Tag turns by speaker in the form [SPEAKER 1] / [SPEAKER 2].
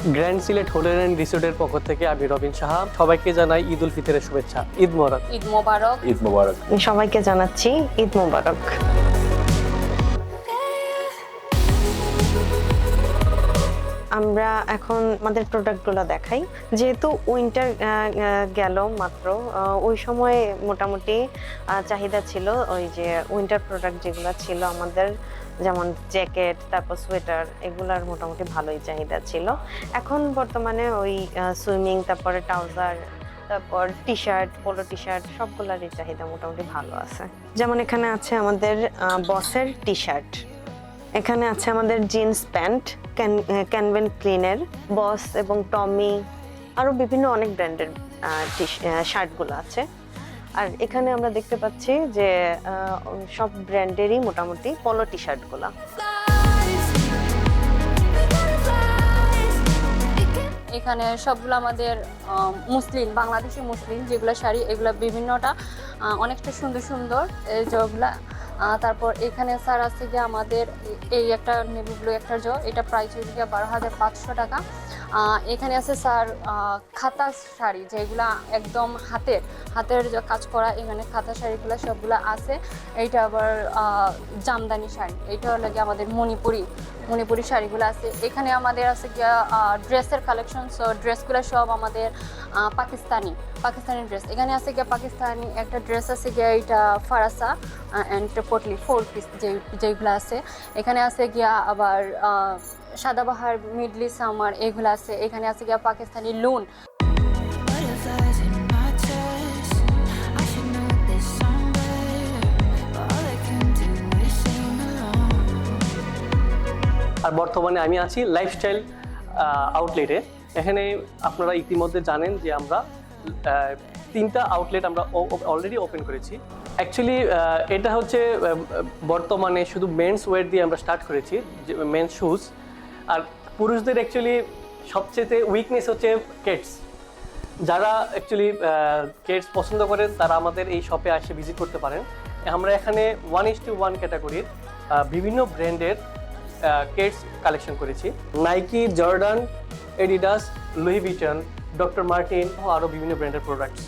[SPEAKER 1] Grand Sylhet hotel and রিসোর্টের পক্ষ থেকে আমি রবিন সাহা সবাইকে জানাই ঈদ উল ফিতরের শুভেচ্ছা। ঈদ মোবারক।
[SPEAKER 2] ঈদ মোবারক।
[SPEAKER 3] ঈদ মোবারক।
[SPEAKER 4] সবাইকে জানাচ্ছি ঈদ মোবারক। আমরা এখন আমাদের প্রোডাক্টগুলো দেখাই। যেহেতু উইন্টার গেল মাত্র, ওই সময় মোটামুটি চাহিদা ছিল ওই যে উইন্টার প্রোডাক্ট যেগুলো ছিল আমাদের, যেমন জ্যাকেট, তারপর সোয়েটার, এগুলার মোটামুটি ভালোই চাহিদা ছিল। এখন বর্তমানে ওই সুইমিং, তারপরে ট্রাউজার, তারপর T shirt, polo T shirt, সবগুলোরই চাহিদা মোটামুটি ভালো আছে। যেমন এখানে আছে আমাদের বসের টি শার্ট, এখানে আছে আমাদের জিন্স প্যান্ট, ক্যানভেন ক্লিনের, বস এবং টমি, আরও বিভিন্ন অনেক ব্র্যান্ডের শার্টগুলো আছে। আর এখানে আমরা দেখতে পাচ্ছি যে সব ব্র্যান্ডেরই মোটামুটি পলো টি শার্টগুলো।
[SPEAKER 2] এখানে সবগুলো আমাদের মুসলিম, বাংলাদেশি মুসলিম যেগুলো শাড়ি, এগুলো বিভিন্নটা অনেকটা সুন্দর সুন্দর যেগুলা। তারপর এখানে স্যার আছে গিয়ে আমাদের এই একটা নেভি ব্লু একটা এটা প্রাইস হয়ে গিয়ে 12,500 টাকা। এখানে আছে স্যার খাতা শাড়ি, যেগুলা একদম হাতের কাজ করা, এখানে খাতা শাড়িগুলো সবগুলো আছে। এইটা আবার জামদানি শাড়ি, এইটা হলো গিয়ে আমাদের মণিপুরি শাড়িগুলো আছে। এখানে আমাদের আছে গিয়া ড্রেসের কালেকশন, সো ড্রেসগুলো সব আমাদের পাকিস্তানি ড্রেস। এখানে আছে গিয়া পাকিস্তানি একটা ড্রেস আছে গিয়া, এইটা ফারাসা অ্যান্ড পটলি 4 পিস যেগুলো আছে। এখানে আছে গিয়া আবার সাদাবাহার, মিডলি সামার, এগুলো আছে। এখানে আছে গিয়া পাকিস্তানি লুন।
[SPEAKER 1] আর বর্তমানে আমি আছি লাইফস্টাইল আউটলেটে। এখানে আপনারা ইতিমধ্যে জানেন যে আমরা 3টা আউটলেট আমরা অলরেডি ওপেন করেছি। অ্যাকচুয়ালি এটা হচ্ছে বর্তমানে শুধু মেন্স ওয়্যার দিয়ে আমরা স্টার্ট করেছি, মেন্স শুজ। আর পুরুষদের অ্যাকচুয়ালি সবচেয়ে উইকনেস হচ্ছে কেডস। যারা অ্যাকচুয়ালি কেডস পছন্দ করেন তারা আমাদের এই শপে এসে ভিজিট করতে পারেন। আমরা এখানে 1:1 ক্যাটাগরির বিভিন্ন ব্র্যান্ডের কেডস কালেকশন করেছি। Nike, Jordan, Adidas, Louis Vuitton, doctor Martin ও আরও বিভিন্ন ব্র্যান্ডের প্রোডাক্টস।